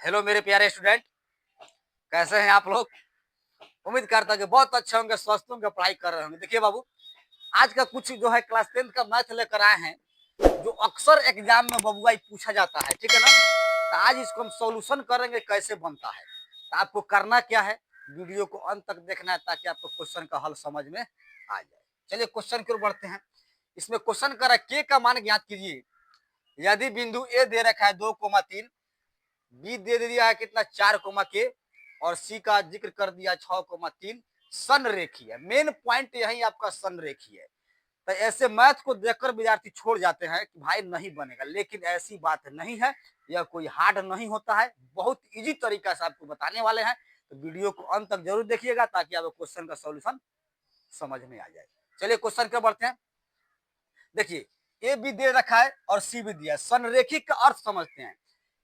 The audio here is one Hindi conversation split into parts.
हेलो मेरे प्यारे स्टूडेंट, कैसे हैं आप लोग। उम्मीद करता हूँ कि बहुत अच्छे होंगे, स्वस्थ होंगे, पढ़ाई कर रहे होंगे। देखिए बाबू, आज का कुछ जो है क्लास 10 का मैथ लेकर आए हैं, जो अक्सर एग्जाम में बबुआ पूछा जाता है, ठीक है ना। तो आज इसको हम सॉल्यूशन करेंगे कैसे बनता है। तो आपको करना क्या है, वीडियो को अंत तक देखना है ताकि आपको क्वेश्चन का हल समझ में आ जाए। चलिए क्वेश्चन की ओर बढ़ते हैं। इसमें क्वेश्चन कर के का मान ज्ञात कीजिए। यदि बिंदु ए दे रखा है 2,3, बी दे दिया है कितना 4,k, और सी का जिक्र कर दिया 6,3। संरेखीय है, मेन पॉइंट यही आपका संरेखीय है। तो ऐसे मैथ को देखकर विद्यार्थी छोड़ जाते हैं कि भाई नहीं बनेगा, लेकिन ऐसी बात नहीं है। यह कोई हार्ड नहीं होता है, बहुत इजी तरीका से आपको बताने वाले हैं। तो वीडियो को अंत तक जरूर देखिएगा ताकि आपको क्वेश्चन का सॉल्यूशन समझ में आ जाए। चलिए क्वेश्चन के बढ़ते हैं। देखिए, ए भी दे रखा है और सी भी दिया है। संरेखी का अर्थ समझते हैं।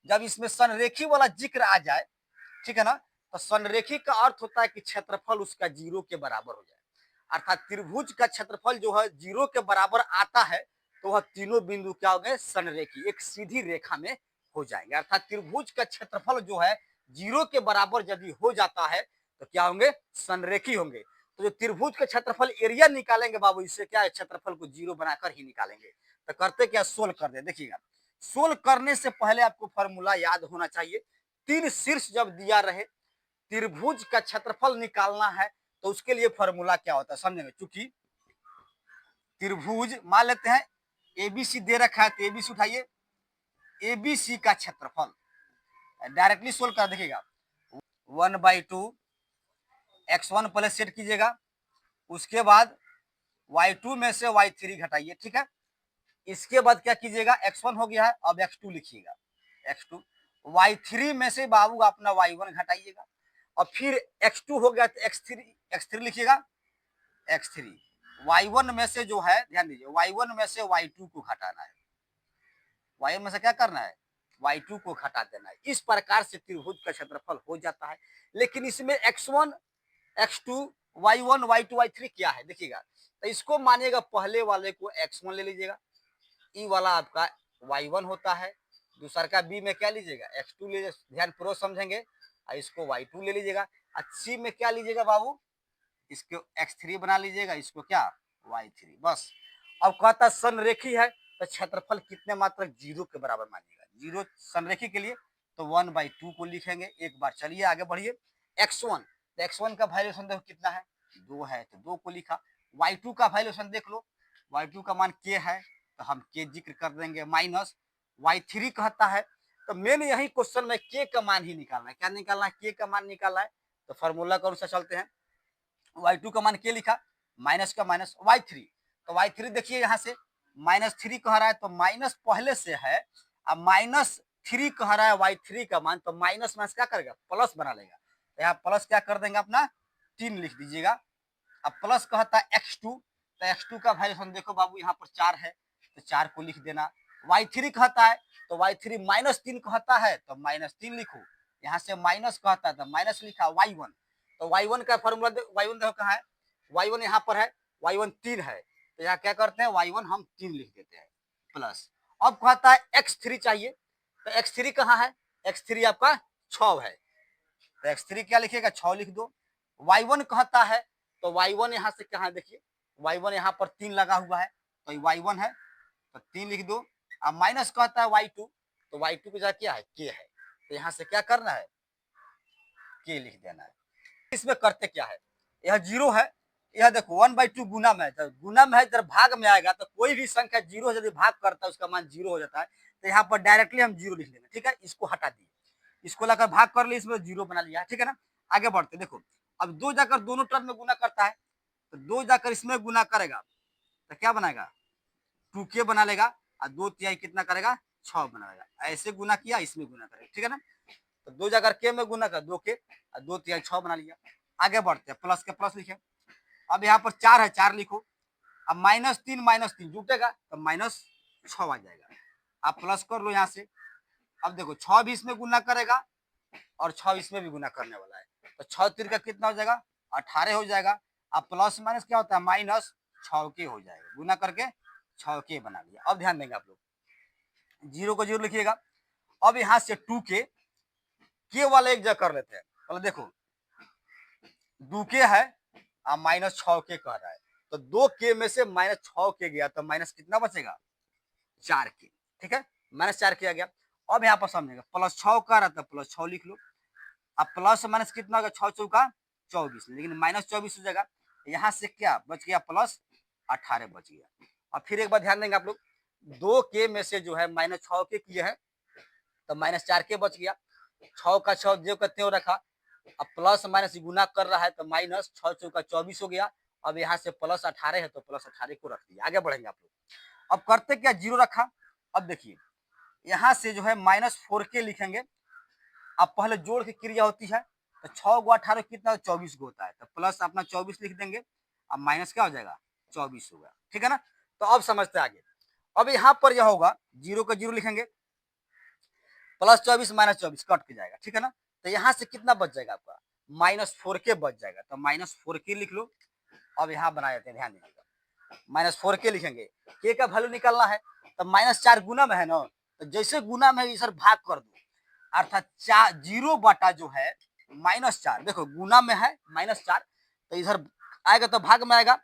जब इसमें संरेखी वाला जिक्र आ जाए, ठीक है ना, तो संरेखी का अर्थ होता है कि क्षेत्रफल उसका 0 के बराबर हो जाए। अर्थात त्रिभुज का क्षेत्रफल जो है 0 के बराबर आता है, तो वह तीनों बिंदु क्या हो गए, संरेखी, एक सीधी रेखा में हो जाएंगे। अर्थात त्रिभुज का क्षेत्रफल जो है 0 के बराबर यदि हो जाता है तो क्या होंगे, संरेखी होंगे। तो जो त्रिभुज का क्षेत्रफल एरिया निकालेंगे बाबू, इससे क्या है, क्षेत्रफल को 0 बनाकर ही निकालेंगे। तो करते क्या, सोल्व कर दे। देखिएगा, सोल्व करने से पहले आपको फॉर्मूला याद होना चाहिए। तीन शीर्ष जब दिया रहे, त्रिभुज का क्षेत्रफल निकालना है, तो उसके लिए फॉर्मूला क्या होता है समझेंगे। चूंकि त्रिभुज मान लेते हैं एबीसी दे रखा है, तो एबीसी उठाइए, एबीसी का क्षेत्रफल डायरेक्टली सोल्व कर देखिएगा। 1/2 x1 प्लस सेट कीजिएगा, उसके बाद y2 में से y3 घटाइए, ठीक है। इसके बाद क्या कीजिएगा, x1 हो गया है, अब x2 लिखिएगा, x2। y3 में से बाबू अपना y1 घटाइएगा, और फिर x2 हो गया तो x3 लिखिएगा, x3। y1 में से जो है, ध्यान दीजिए, y1 में से y2 को घटाना है। y1 में से क्या करना है, y2 को घटा देना है। इस प्रकार से त्रिभुज का क्षेत्रफल हो जाता है। लेकिन इसमें x1, x2, y1, y2, y3 क्या है देखिएगा। तो इसको मानिएगा, पहले वाले को x1 ले लीजिएगा, ई वाला आपका y1 होता है, दूसरा का बी में क्या लीजिएगा, x2 लीजिए, ध्यान पूर्वक समझेंगे। और इसको y2 ले लीजिएगा, और सी में क्या लीजिएगा बाबू, इसको x3 बना लीजिएगा, इसको क्या y3, बस। अब कहता संरेखी है, तो क्षेत्रफल कितने मात्रक 0 के बराबर मानिएगा। 0 संरेखी के लिए तो 1/2 को लिखेंगे एक बार। चलिए आगे बढ़िए। x1, तो x1 का वैल्यूएशन देखो कितना है, 2 है, तो 2 को लिखा। y2 का वैल्यूएशन देख लो, y2 का मान k है, तो हम k जिक्र कर देंगे, माइनस y3 कहता है। तो मेन यही क्वेश्चन में k का मान ही निकालना है। क्या निकालना है, k का मान निकालना है। तो फॉर्मूला के अनुसार चलते हैं। y2 का मान k लिखा, माइनस का माइनस y3, तो y3 देखिए यहाँ से -3 कह रहा है, तो माइनस पहले से है। अब -3 कह रहा है y3 का मान, तो माइनस माइनस क्या करेगा, प्लस बना लेगा। तो यहाँ प्लस क्या कर देंगे अपना, 3 लिख दीजिएगा। अब प्लस कहता है x2, तो x2 का वैल्यूएशन देखो बाबू, यहाँ पर 4 है, तो 4 को लिख देना। y3 कहता है, तो y3 -3 कहता है, तो -3 लिखो। यहाँ से माइनस कहता है, तो माइनस लिखा। y1, तो y1 का फॉर्मूला y1 देखो कहाँ है, y1 यहाँ पर है, y1 3 है, तो यहाँ क्या करते हैं, y1 हम 3 लिख देते हैं, प्लस। अब कहता है x3 चाहिए, तो x3 कहाँ है, x3 आपका 6 है, तो x3 क्या लिखिएगा, 6 लिख दो। y1 कहता है, तो y1 यहाँ से कहाँ देखिए, y1 यहाँ पर 3 लगा हुआ है, तो y1 है, तो 3 लिख दो। अब माइनस कहता है y2, तो y2 की जगह क्या है, k है, तो यहाँ से क्या करना है, k लिख देना है। इसमें करते क्या है, यह 0 है, यह देखो 1/2 गुना में है, जब गुना में है जब भाग में आएगा, तो कोई भी संख्या 0 यदि भाग करता है उसका मान 0 हो जाता है। तो यहाँ पर डायरेक्टली हम 0 लिख लेंगे, ठीक है। इसको हटा दिए, इसको लाकर भाग कर लिए, इसमें 0 बना लिया, ठीक है ना। आगे बढ़ते देखो, अब 2 जाकर दोनों टर्म में गुना करता है, तो 2 जाकर इसमें गुना करेगा, तो क्या बनाएगा, 2k बना लेगा, और 2 तिहाई कितना करेगा, 6 बना लेगा। ऐसे गुना किया, इसमें गुना करेगा, ठीक है ना। तो 2 जाकर के में गुना कर, 2k, और 2 तिहाई 6 बना लिया। आगे बढ़ते हैं, प्लस के प्लस लिखे। अब यहाँ पर 4 है, 4 लिखो। अब -3 जुटेगा, तो -6 आ जाएगा। आप प्लस कर लो यहाँ से। अब देखो 6 भी इसमें गुना करेगा, और 6 इसमें भी गुना करने वाला है, तो 6 3 का कितना हो जाएगा, 18 हो जाएगा। अब प्लस माइनस क्या होता है, -6k हो जाएगा, गुना करके 6k बना लिया। अब ध्यान देंगे आप लोग, 0 को 0 लिखिएगा। अब यहाँ से 2k, के वाले एक जगह कर लेते हैं। पहले देखो 2 के है और -6 के कह रहा है, तो 2 के में से -6 के गया तो माइनस कितना बचेगा 4 के, ठीक है, -4 के आ गया। अब यहाँ पर समझेगा +6 का रहा था +6 लिख लो। अब प्लस माइनस कितना होगा 6 चौका 24, लेकिन -24 हो जाएगा। यहाँ से क्या बच गया +18 बच गया। और फिर एक बार ध्यान देंगे आप लोग 2 के में से जो है -6 के किए हैं तो -4 के बच गया। 6 का 6 जो करते हो रखा, अब प्लस माइनस गुना कर रहा है तो -6 चौका 24 हो गया। अब यहाँ से +18 है तो +18 को रख दिया। आगे बढ़ेंगे आप लोग। अब करते क्या 0 रखा। अब देखिए यहाँ से जो है -4 के लिखेंगे। अब पहले जोड़ की क्रिया होती है तो 6 गो 18 कितना 24 गो होता है, तो प्लस अपना 24 लिख देंगे। अब माइनस क्या हो जाएगा 24 होगा, ठीक है ना। तो अब समझते आगे। अब यहाँ पर यह होगा 0 का 0 लिखेंगे, +24 -24 कट के जाएगा, ठीक है ना। तो यहाँ से कितना बच जाएगा आपका -4 के बच जाएगा, तो -4 के लिख लो। अब यहाँ बना देते हैं, ध्यान दीजिएगा -4 के लिखेंगे, के का वैल्यू निकालना है तो -4 गुना में है ना, तो जैसे गुना में इधर भाग कर दो, अर्थात 0 बटा जो है -4, देखो गुना में है -4 तो इधर आएगा तो भाग में आएगा,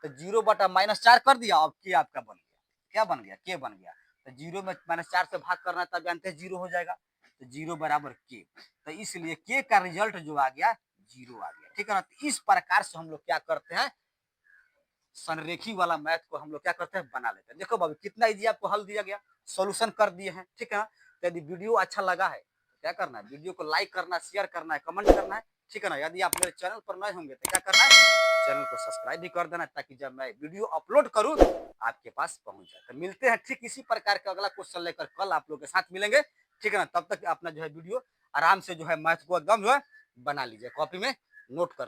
तो 0 बटा -4 कर दिया। अब के आपका बन गया, क्या बन गया के बन गया। तो 0 में -4 से भाग करना तब जानते हैं 0 हो जाएगा, तो 0 बराबर के, तो इसलिए के का रिजल्ट जो आ गया 0 आ गया, ठीक है ना। तो इस प्रकार से हम लोग क्या करते हैं संरेखी वाला मैथ को हम लोग क्या करते हैं बना लेते हैं। देखो बाबू कितना इजी आपको हल दिया गया, सॉल्यूशन कर दिए हैं, ठीक है ना। तो यदि वीडियो अच्छा लगा है तो क्या करना है, वीडियो को लाइक करना, शेयर करना है, कमेंट करना है, ठीक है ना। यदि आप मेरे चैनल पर नए होंगे तो क्या करना है, चैनल को सब्सक्राइब भी कर देना, ताकि जब मैं वीडियो अपलोड करूँ आपके पास पहुंच जाए। तो मिलते हैं ठीक इसी प्रकार का अगला क्वेश्चन लेकर कल आप लोग के साथ मिलेंगे, ठीक है ना। तब तक अपना जो है वीडियो आराम से जो है मैथ को एकदम जो है बना लीजिए, कॉपी में नोट कर